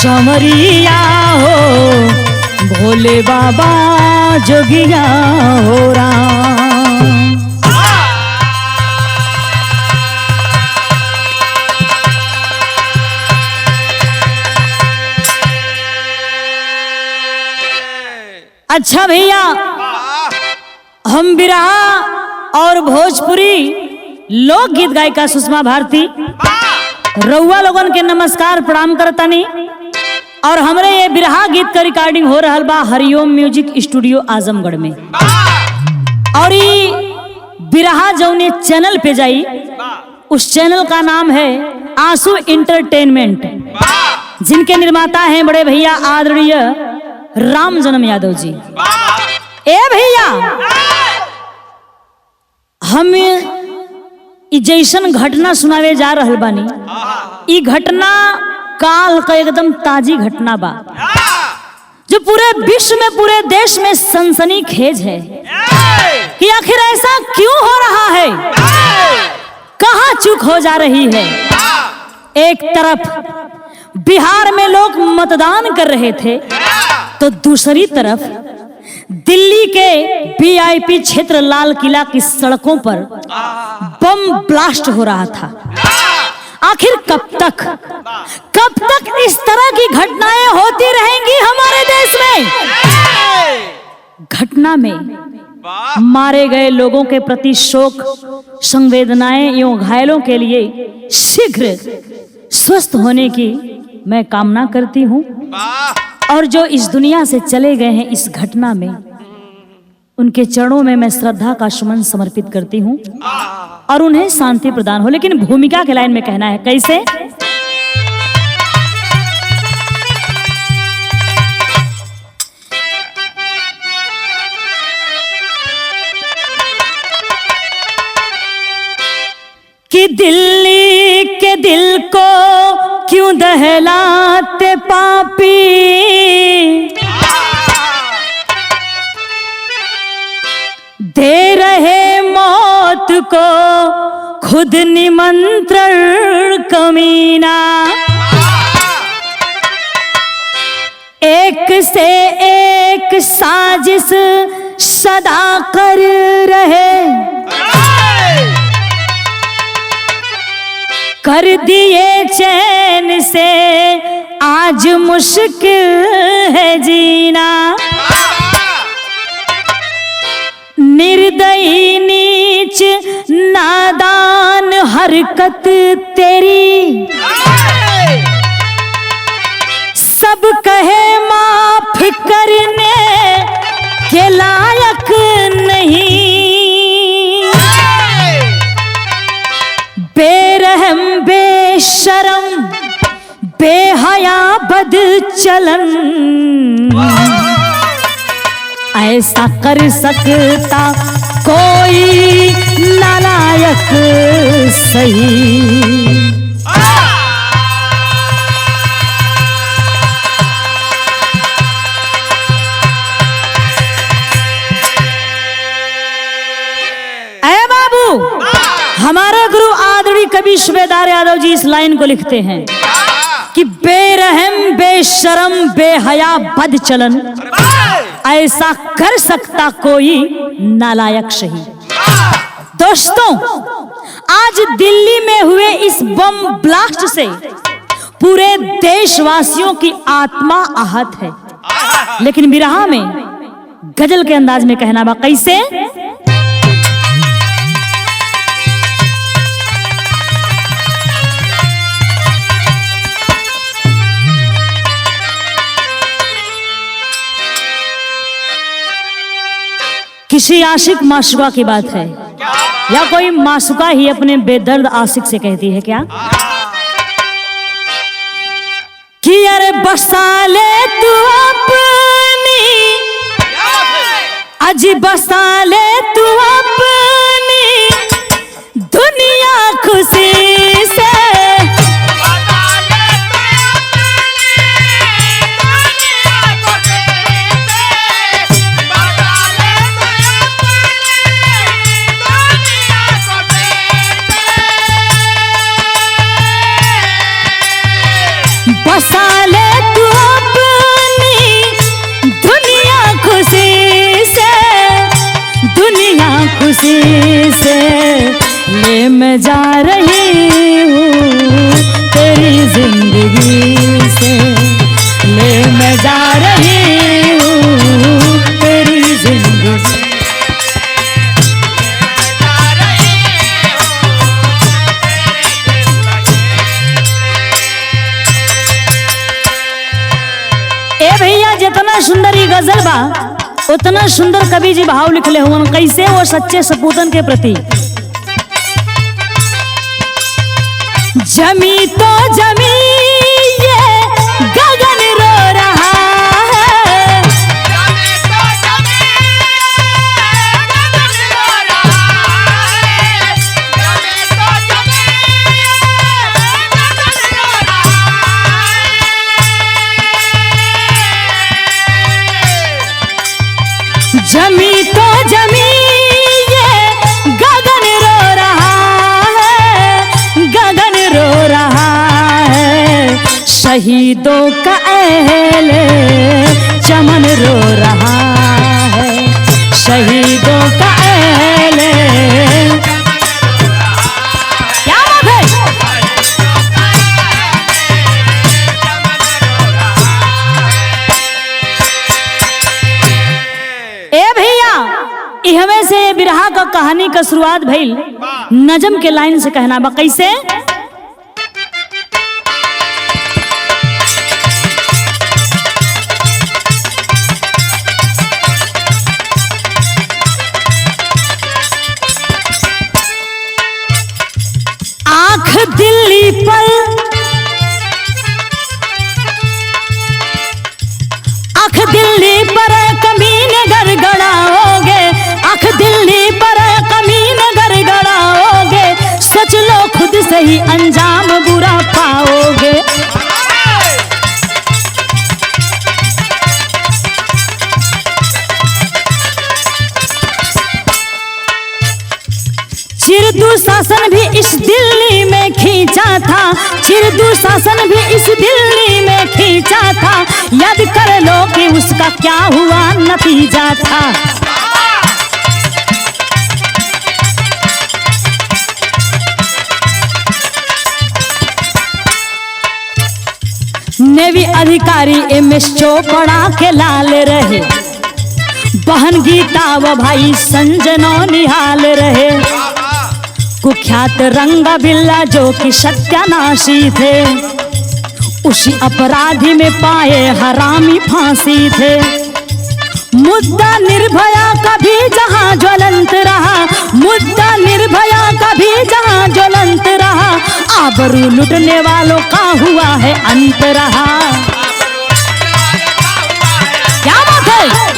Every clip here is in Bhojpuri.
समरिया हो भोले बाबा जोगिया हो राम। अच्छा भैया, हम बिरहा और भोजपुरी लोकगीत गायिका सुषमा भारती रउआ लोगन के नमस्कार प्रणाम करतानी। और हमरे ये बिरहा गीत का रिकॉर्डिंग हो रहा बा हरिओम म्यूजिक स्टूडियो आजमगढ़ में। और ये बिरहा जौने चैनल पे जाई उस चैनल का नाम है आंसू इंटरटेनमेंट, जिनके निर्माता हैं बड़े भैया आदरणीय राम जन्म यादव जी। ए भैया, हम जैसन घटना सुनावे जा रहल बानी, ई घटना काल का एकदम ताजी घटना बा जो पूरे विश्व में पूरे देश में सनसनीखेज है कि आखिर ऐसा क्यों हो रहा है, कहां चूक हो जा रही है। एक तरफ बिहार में लोग मतदान कर रहे थे तो दूसरी तरफ दिल्ली के वीआईपी क्षेत्र लाल किला की सड़कों पर बम ब्लास्ट हो रहा था। आखिर कब तक इस तरह की घटनाएं होती रहेंगी हमारे देश में। घटना में मारे गए लोगों के प्रति शोक संवेदनाएं एवं घायलों के लिए शीघ्र स्वस्थ होने की मैं कामना करती हूं। और जो इस दुनिया से चले गए हैं इस घटना में, उनके चरणों में मैं श्रद्धा का सुमन समर्पित करती हूं और उन्हें शांति प्रदान हो। लेकिन भूमिका के लाइन में कहना है कैसे कि दिल्ली के दिल को क्यों दहलाते पापी, दे रहे मौत को खुद निमंत्रण कमीना। एक से एक साजिश सदा कर रहे, कर दिए चैन से आज मुश्किल है जीना। निर्दयी नीच नादान हरकत तेरी, सब कहे माफ करने के लायक नहीं। बेरहम बेशरम बेहया बदचलन, ऐसा कर सकता कोई नालायक सही। ऐ बाबू, हमारे गुरु आदरणीय कवि सूबेदार यादव जी इस लाइन को लिखते हैं कि बेरहम बेशरम बेहया बदचलन, ऐसा कर सकता कोई नालायक सही। दोस्तों, आज दिल्ली में हुए इस बम ब्लास्ट से पूरे देशवासियों की आत्मा आहत है। लेकिन बिरहा में गजल के अंदाज में कहना बा कैसे किसी आशिक माशुका की बात है या कोई माशुका ही अपने बेदर्द आशिक से कहती है क्या कि अरे बसा ले तू अपनी, अज बसा ले तू अपनी दुनिया खुशी से। बसा ले तू खुशी से ले मैं जा रही हूँ तेरी जिंदगी से, ले मैं जा रही हूँ तेरी जिंदगी। ए भैया जितना सुंदर ही गजल बा उतना सुंदर कवि जी भाव लिखले हुआ। कैसे? वो सच्चे सपूतन के प्रति। जमी तो जमी ये गगन रो रहा है, जमी तो जमी गगन रो रहा है, जमी तो जमी गगन रो रहा है। जमी तो जमी ये गगन रो रहा है, गगन रो रहा है। शहीदों का अहले चमन रो रहा है, शहीदों का अहले। क्या बात है? ए भैया इहवे से बिरहा का कहानी का शुरुआत भइल नजम के लाइन से। कहना बा कैसे? आंख दिल्ली पर, आंख दिल्ली पर कमीने गड़गड़ाओगे, आंख दिल्ली पर कमीने गड़गड़ाओगे। सोच लो खुद से ही अंजाम बुरा पाओगे। चिर दुशासन भी इस दिल्ली में खींचा था, चिर दुशासन भी इस दिल्ली में खींचा था। याद कर लो कि उसका क्या हुआ नतीजा था। नेवी अधिकारी MS चोपड़ा के लाल रहे, बहन गीता व भाई संजय निहाल रहे। कुख्यात रंगा बिल्ला जो कि सत्यानाशी थे, उसी अपराधी में पाए हरामी फांसी थे। मुद्दा निर्भया का भी जहां ज्वलंत रहा, मुद्दा निर्भया का भी जहां ज्वलंत रहा। आबरू लुटने वालों का हुआ है अंत रहा। क्या बात है?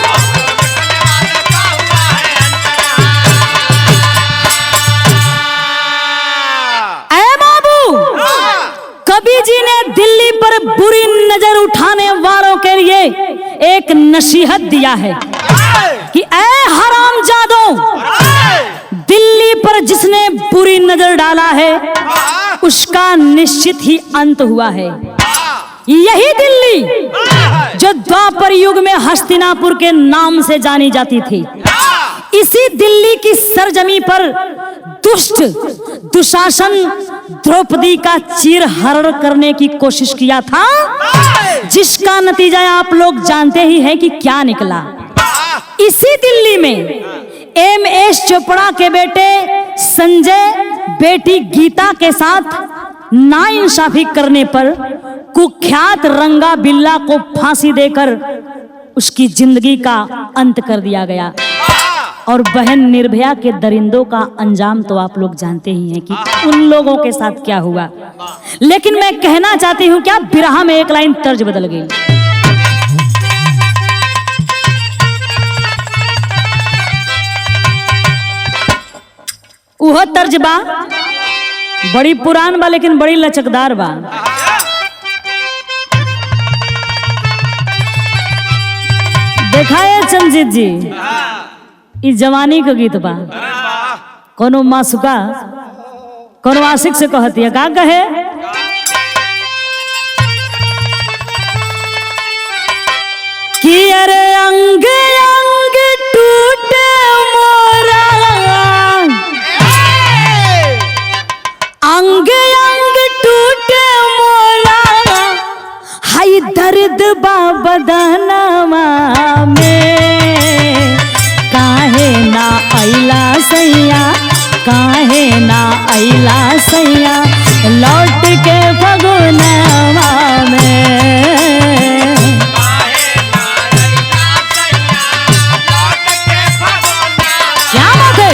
कवि जी ने दिल्ली पर बुरी नजर उठाने वालों के लिए एक नसीहत दिया है कि ऐ हरामजादों, दिल्ली पर जिसने बुरी नजर डाला है उसका निश्चित ही अंत हुआ है। यही दिल्ली जो द्वापर युग में हस्तिनापुर के नाम से जानी जाती थी, इसी दिल्ली की सरजमी पर दुष्ट दुशासन द्रौपदी का चीरहरण करने की कोशिश किया था, जिसका नतीजा आप लोग जानते ही हैं कि क्या निकला। इसी दिल्ली में MS चोपड़ा के बेटे संजय बेटी गीता के साथ नाइंसाफी करने पर कुख्यात रंगा बिल्ला को फांसी देकर उसकी जिंदगी का अंत कर दिया गया। और बहन निर्भया के दरिंदों का अंजाम तो आप लोग जानते ही हैं कि उन लोगों के साथ क्या हुआ। लेकिन मैं कहना चाहती हूं क्या बिरहा में एक लाइन तर्ज बदल गई। वह तर्ज बा बड़ी पुरान बा लेकिन बड़ी लचकदार बा। देखा है चंद्रजीत जी, इस जवानी का गीत बा। कोनो मासुका कोनो आशिक से कहती है, का कहे कि अरे अंग अंग टूटे मोरा सैया लौट के फगुनवा में। क्या बात है।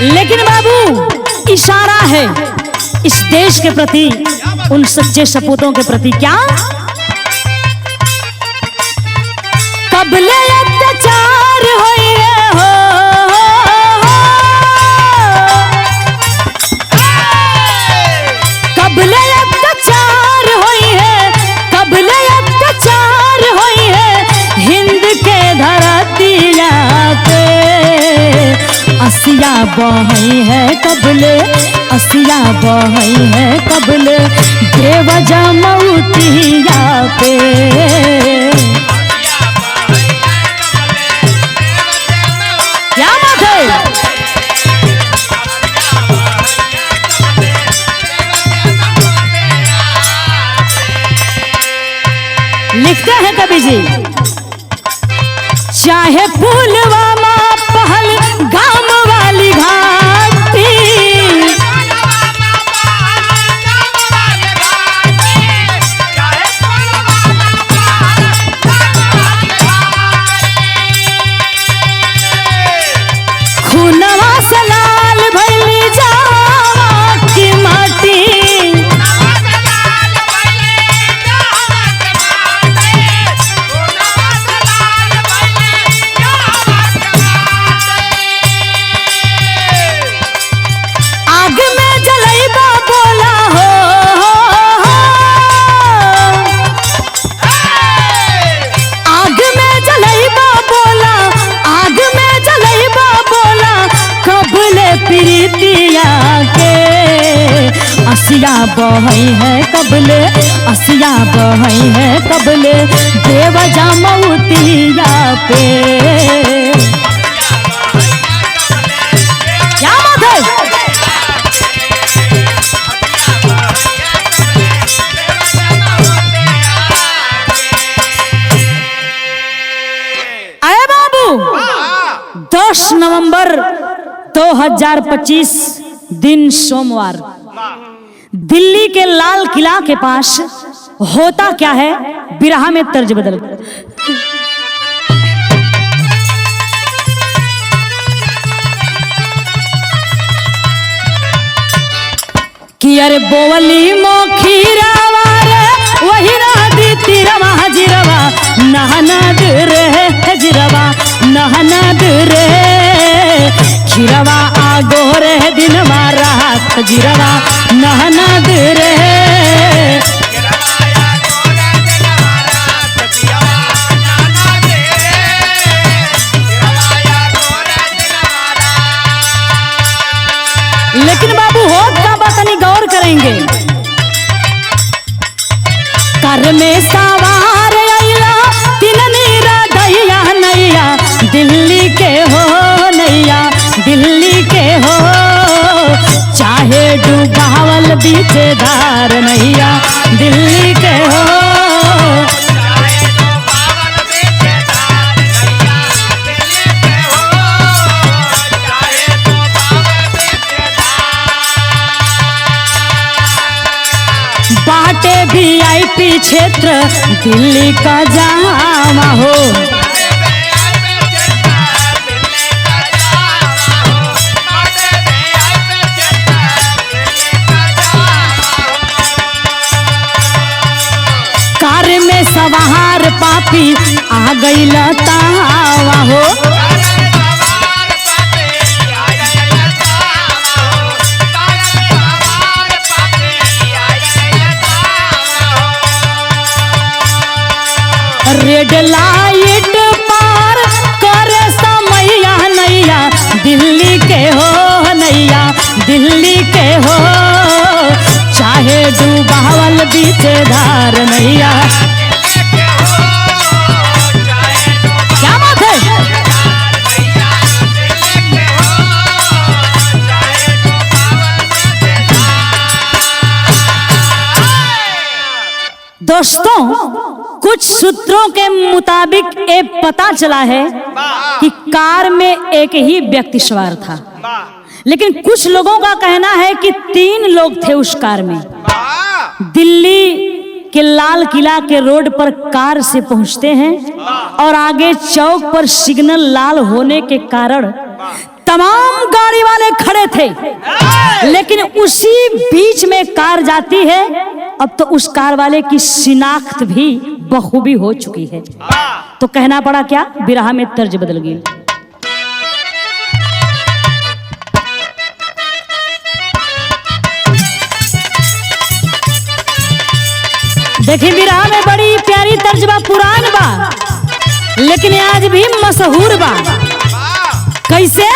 लेकिन बाबू इशारा है इस देश के प्रति, उन सच्चे सपूतों के प्रति। क्या कबले अत्याचार होई हो, कबले अत्याचार होई है, कबले अत्याचार होई है हिंद के धरतिया पे। असिया बहई है कबले, असिया बहई है कबले देव जमौतिया पे। क्या बात है। लिखते हैं कवि जी, चाहे पुलवामा पहल गाम वाली घाटी, खूनवा से लाल भइली जावा की माटी। आग में जलैबा बोला हो, आग में जलैबा बोला, आग में जलैबा बोला कबले प्रीतिया के। असिया बहई है कबले, असिया बहई है कबले देव जमौतिया पे। क्या बात है। अरे बाबू 10 नवंबर 2025 दिन सोमवार दिल्ली के लाल किला के पास होता क्या है, बिरहा में तर्ज बदल। कि अरे बोवली मोखीरावा रे वही राधी तिरवा हजिरवा नहनद रे हजिरवा नहनद रे खिरवा आगो रे दिन मारा हजिरवा नहनद रे। लेकिन बाबू हो क्या बात नहीं गौर करेंगे। कर में सवार आइला तीन नीरा दैया नैया दिल्ली के हो, नैया दिल्ली के हो। चाहे डूबावल बीचेदार नैया दिल्ली के हो। बाटे VIP क्षेत्र दिल्ली का जामा हो। कार में सवार पापी आ गई लतावा हो। रेड लाइट पार करे समैया नैया दिल्ली के हो, नैया दिल्ली के हो। चाहे डूबावल बीचेदार नैया। क्या बात है। दोस्तों कुछ सूत्रों के मुताबिक ये पता चला है कि कार में एक ही व्यक्ति सवार था, लेकिन कुछ लोगों का कहना है कि 3 लोग थे उस कार में। दिल्ली के लाल किला के रोड पर कार से पहुंचते हैं और आगे चौक पर सिग्नल लाल होने के कारण तमाम गाड़ी वाले खड़े थे, लेकिन उसी बीच में कार जाती है। अब तो उस कार वाले की शिनाख्त भी बखूबी हो चुकी है, तो कहना पड़ा क्या, बिरहा में तर्ज बदल गई। देखिए बिरहा में बड़ी प्यारी तर्ज बा, पुरान बा, लेकिन आज भी मशहूर बा। कैसे?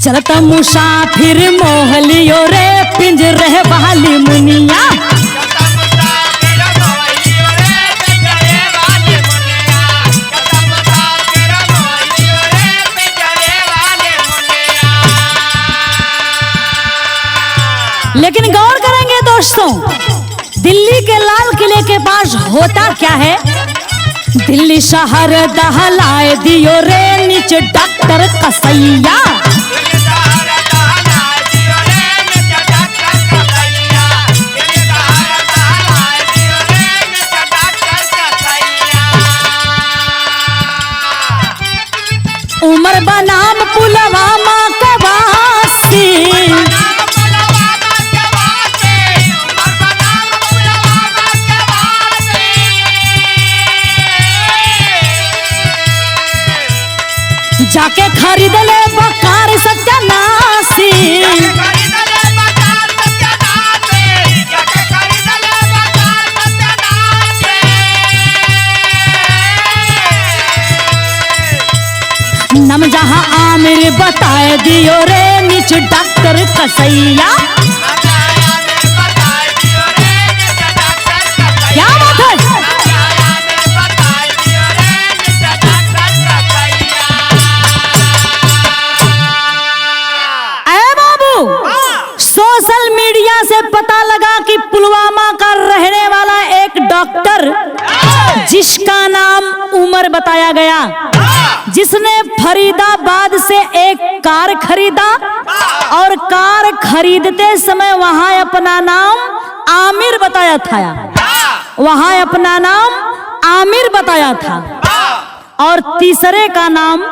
चलता मुसाफिर मोहलियो रे पिंजरे वाली मुनिया, लेकिन गौर करेंगे दोस्तों, दिल्ली के लाल किले के पास होता क्या है? दिल्ली शहर दहलाए दियो रे नीचे डॉक्टर कसैया, उमर बनाम पुलवामा के वासी, जाके खरीद ले बकार सत्यानाशी, नम जहां आमिर बताए दियो रे नीचे डॉक्टर कसैया। क्या बात है? सोशल मीडिया से पता लगा कि पुलवामा का रहने वाला एक डॉक्टर, जिसका नाम उमर बताया गया, जिसने फरीदाबाद से एक कार खरीदा और कार खरीदते समय वहां अपना नाम आमिर बताया था, वहां अपना नाम आमिर बताया था, और तीसरे का नाम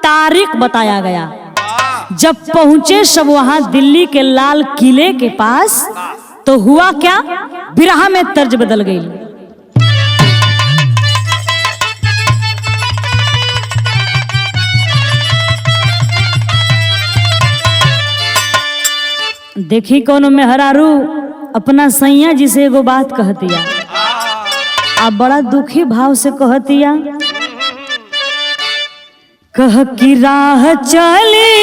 तारिक बताया गया। जब पहुंचे सब वहां दिल्ली के लाल किले के पास, तो हुआ क्या, बिरहा में तर्ज बदल गई। देखी कौन मेहरारू अपना सैया जी से एगो बात कहतिया, आप बड़ा दुखी भाव से कहतिया, कह की राह चली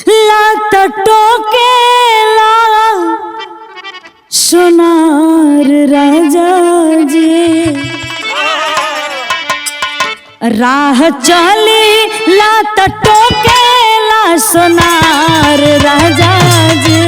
लात टोकेला सोनार राजा जी, राह चली लात टोकेला सोनार राजा जी,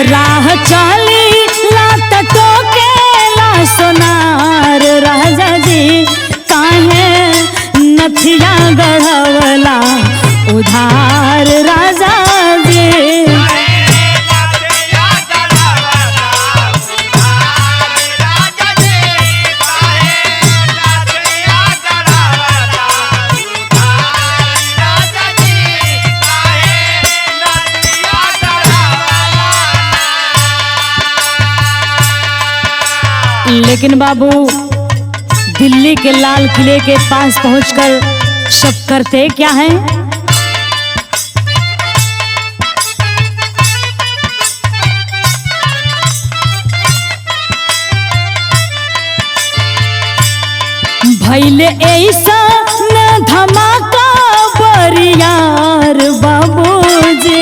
राह चली लात टोकेला सोनार राजा जी, काहे नथिया गढ़वला उधार राजा जी। लेकिन बाबू दिल्ली के लाल किले के पास पहुंचकर सब करते क्या हैं, भैले ऐसा न धमाका बरियार बाबूजी,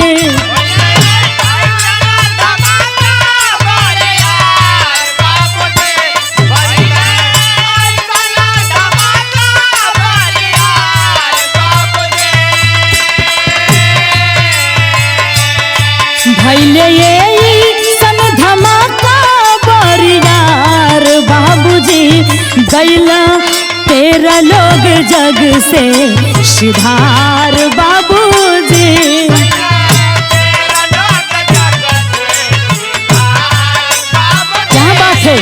गैला तेरा लोग जग से सिधार बाबूजी। क्या बात है।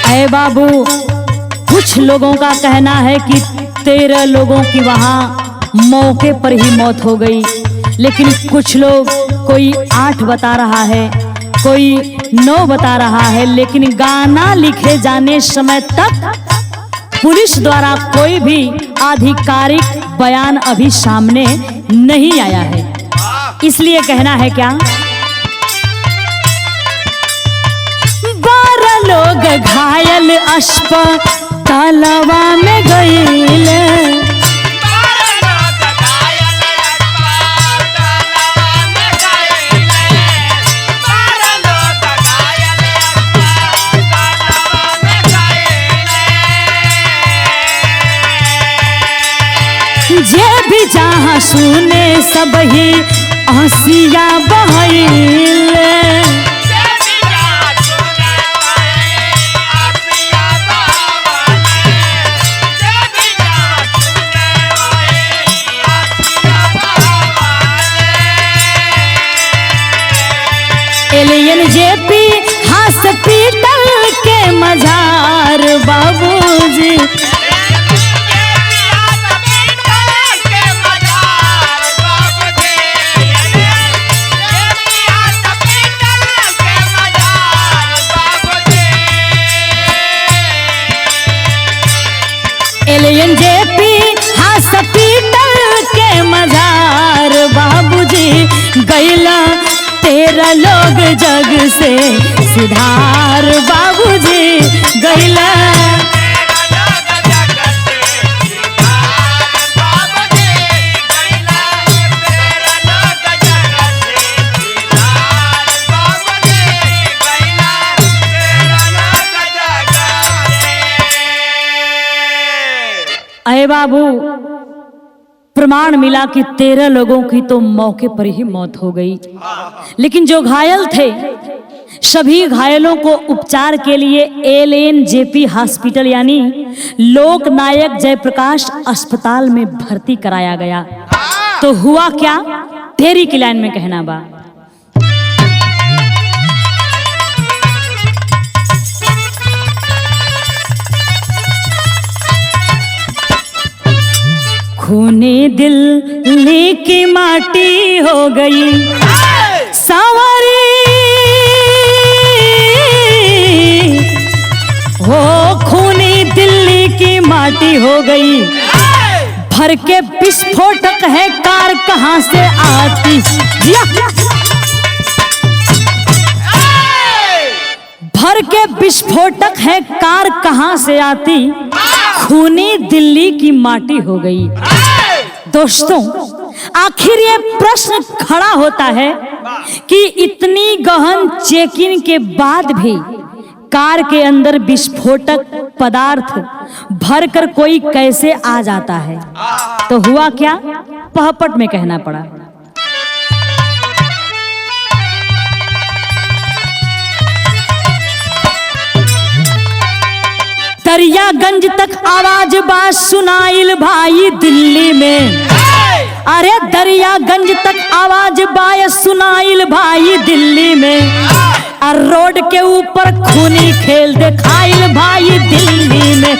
अरे बाबू, कुछ लोगों का कहना है कि 13 लोगों की वहां मौके पर ही मौत हो गई, लेकिन कुछ लोग, कोई 8 बता रहा है, कोई 9 बता रहा है, लेकिन गाना लिखे जाने समय तक पुलिस द्वारा कोई भी आधिकारिक बयान अभी सामने नहीं आया है। इसलिए कहना है क्या, 12 लोग घायल अस्पतालवा में गईले। जे भी जहाँ सुने सब ही हंसिया बहैले। एलियन जेपी हॉस्पिटल के मजार बाबूजी। एलियन जेपी हॉस्पिटल के मजार बाबूजी। गैला 13 लोग जग से सिधार बाबूजी। गैला अरे बाबू, प्रमाण मिला कि 13 लोगों की तो मौके पर ही मौत हो गई, लेकिन जो घायल थे सभी घायलों को उपचार के लिए LNJP हॉस्पिटल यानी लोकनायक जयप्रकाश अस्पताल में भर्ती कराया गया। तो हुआ क्या, तेरी की लाइन में कहना बा। खूनी दिल्ली की माटी हो गई सवारी हो। खूनी दिल्ली की माटी हो गई, भर के विस्फोटक है कार कहां से आती। भर के विस्फोटक है कार कहां से आती, खूनी दिल्ली की माटी हो गई। दोस्तों, आखिर ये प्रश्न खड़ा होता है कि इतनी गहन चेकिंग के बाद भी कार के अंदर विस्फोटक पदार्थ भरकर कोई कैसे आ जाता है। तो हुआ क्या, पहपट में कहना पड़ा। दरियागंज तक आवाज बात सुनाइल भाई दिल्ली में। अरे दरियागंज तक आवाज बात सुनाइल भाई दिल्ली में। और रोड के ऊपर खूनी खेल दिखाइल भाई दिल्ली में।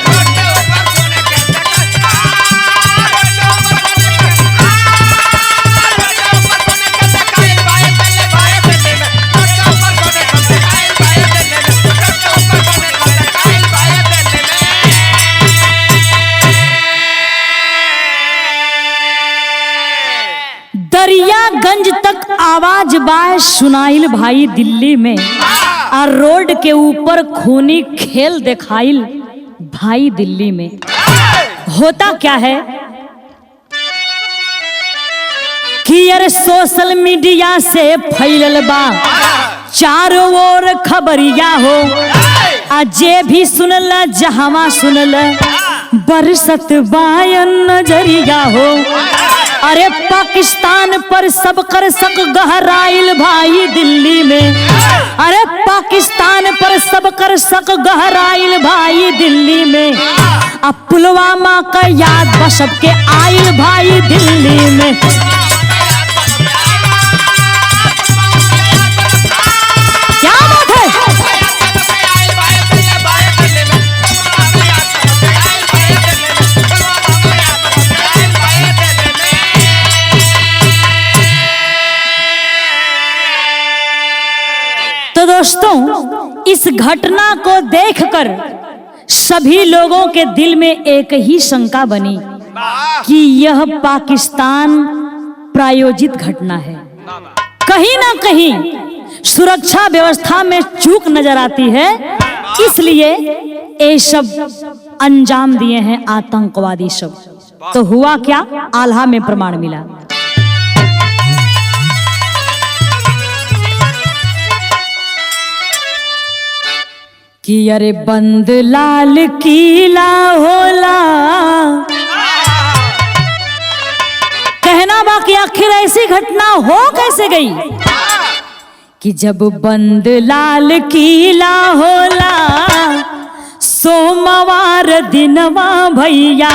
दरियागंज तक आवाज बाय सुनाइल भाई दिल्ली में। और रोड के ऊपर खूनी खेल दिखाइल भाई दिल्ली में। होता क्या है कि यार सोशल मीडिया से फैलल बा चारों ओर खबरिया हो। जे भी सुनल जहां सुनल बरसत बायन नजरिया हो। अरे पाकिस्तान पर सब कर सक गहराइल भाई दिल्ली में। अरे पाकिस्तान पर सब कर सक गहराइल भाई दिल्ली में। अब पुलवामा का याद बा सबके आइल भाई दिल्ली में। क्या बात है। तो दोस्तों इस घटना को देखकर सभी लोगों के दिल में एक ही शंका बनी कि यह पाकिस्तान प्रायोजित घटना है। कहीं ना कहीं सुरक्षा व्यवस्था में चूक नजर आती है, इसलिए ये सब अंजाम दिए हैं आतंकवादी सब। तो हुआ क्या, आल्हा में प्रमाण मिला। कि अरे बंद लाल किला होला, कहना बाकी आखिर ऐसी घटना हो कैसे गई कि जब बंद लाल किला होला सोमवार दिनवा भैया,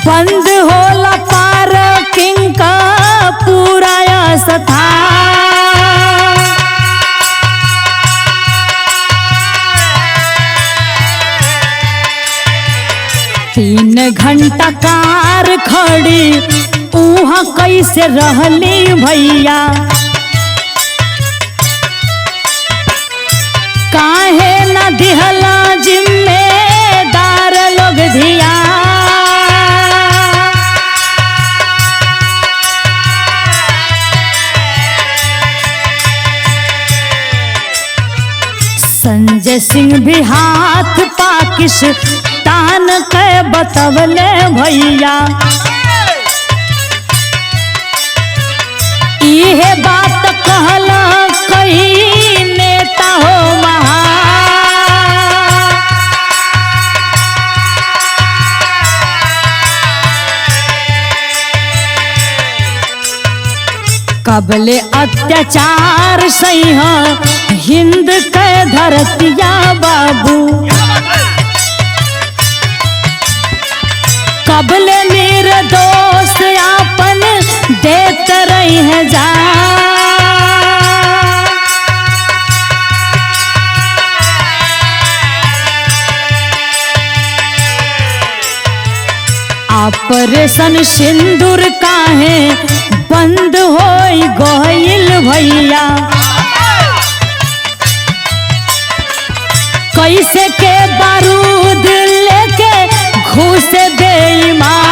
बंद होला पार्किंग का पूरा स्थान। 3 घंटा कार खड़ी उहाँ कैसे रहली भैया, काहे न दिहला जिम्मेदार लोग धिया। संजय सिंह भी हाथ पाकिस्तान के बतवले भैया, इहे बात कहला कई नेता हो महा। कबले अत्याचार सही हिंद के धरतिया बाबू, कबले निर्दोष आपन देत रही है जा। ऑपरेशन सिंदूर काहे बंद होई गइल भैया, कैसे के बारूद लेके घुस बेईमान।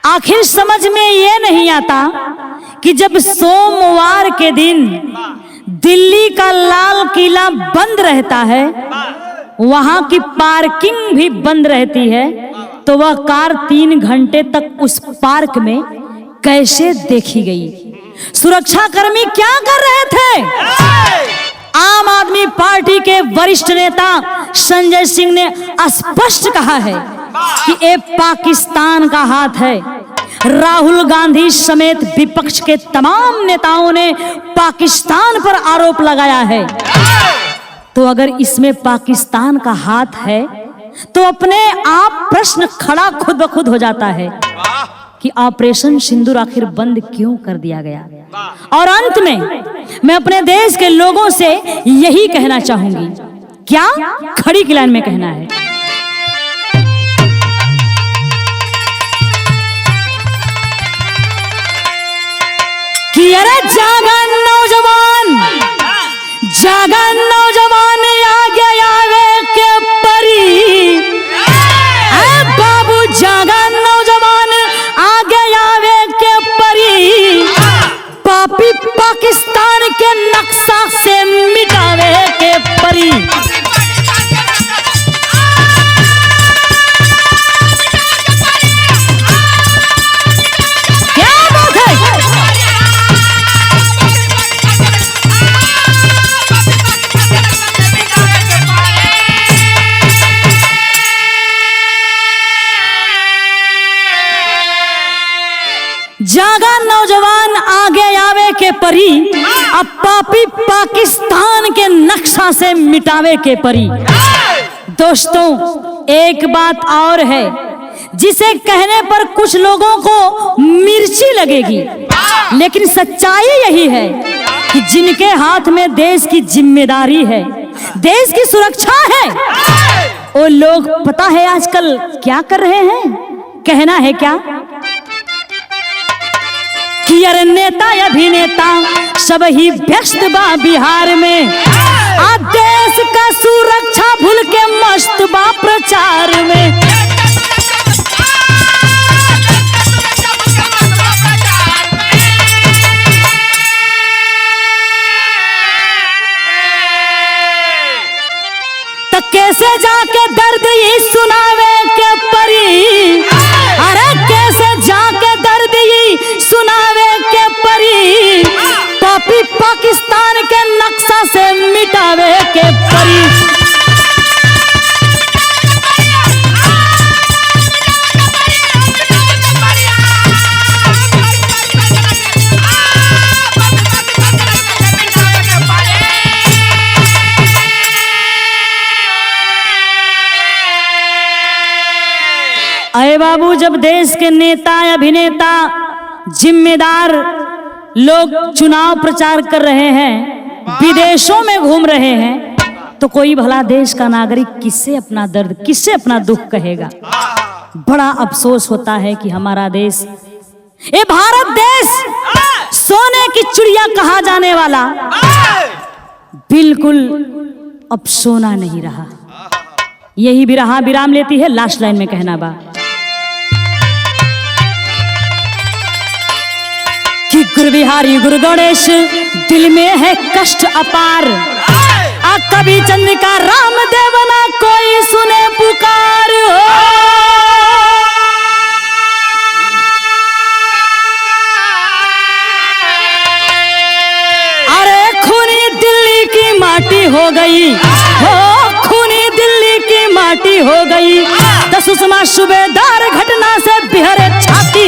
आखिर समझ में ये नहीं आता कि जब सोमवार के दिन दिल्ली का लाल किला बंद रहता है, वहां की पार्किंग भी बंद रहती है, तो वह कार 3 घंटे तक उस पार्क में कैसे देखी गई? सुरक्षा कर्मी क्या कर रहे थे? आम आदमी पार्टी के वरिष्ठ नेता संजय सिंह ने स्पष्ट कहा है कि ये पाकिस्तान का हाथ है। राहुल गांधी समेत विपक्ष के तमाम नेताओं ने पाकिस्तान पर आरोप लगाया है। तो अगर इसमें पाकिस्तान का हाथ है तो अपने आप प्रश्न खड़ा खुद ब खुद हो जाता है कि ऑपरेशन सिंदूर आखिर बंद क्यों कर दिया गया। और अंत में मैं अपने देश के लोगों से यही कहना चाहूंगी, क्या खड़ी की लाइन में कहना है कि अरे जागा नौजवान, जागा नौजवान, आगे आवे के परी। बाबू जागा नौजवान, आगे आवे के परी। पापी पाकिस्तान के नक्शा से मिटावे के परी। क्या जागा नौजवान आगे आवे के परी, अब पापी पाकिस्तान के नक्शा से मिटावे के परी। दोस्तों एक बात और है जिसे कहने पर कुछ लोगों को मिर्ची लगेगी, लेकिन सच्चाई यही है कि जिनके हाथ में देश की जिम्मेदारी है, देश की सुरक्षा है, वो लोग पता है आजकल क्या कर रहे हैं? कहना है क्या कि अरे नेता अभिनेता सब ही व्यस्त बा बिहार में, आ देश का सुरक्षा भूल के मस्त बा प्रचार में। तो कैसे जाके दर्द ये सुनावे के परी, अरे कैसे जाके दर्द ये सुनावे के परी, पापी पाकिस्तान के नक्शा से मिटावे के परी। अरे बाबू, जब देश के नेता अभिनेता जिम्मेदार लोग चुनाव प्रचार कर रहे हैं, विदेशों में घूम रहे हैं, तो कोई भला देश का नागरिक किससे अपना दर्द, किससे अपना दुख कहेगा? बड़ा अफसोस होता है कि हमारा देश, ये भारत देश, सोने की चिड़िया कहा जाने वाला बिल्कुल अब सोना नहीं रहा। यही भी रहा विराम लेती है, लास्ट लाइन में कहना बा कि गुरु बिहारी गुरु गणेश दिल में है कष्ट अपार, आ कभी चंद्रिका राम देवना कोई सुने पुकार हो। अरे खूनी दिल्ली की माटी हो गई हो, खूनी दिल्ली की माटी हो गई। 10 सुषमा सूबेदार घटना से बिहरे छाती,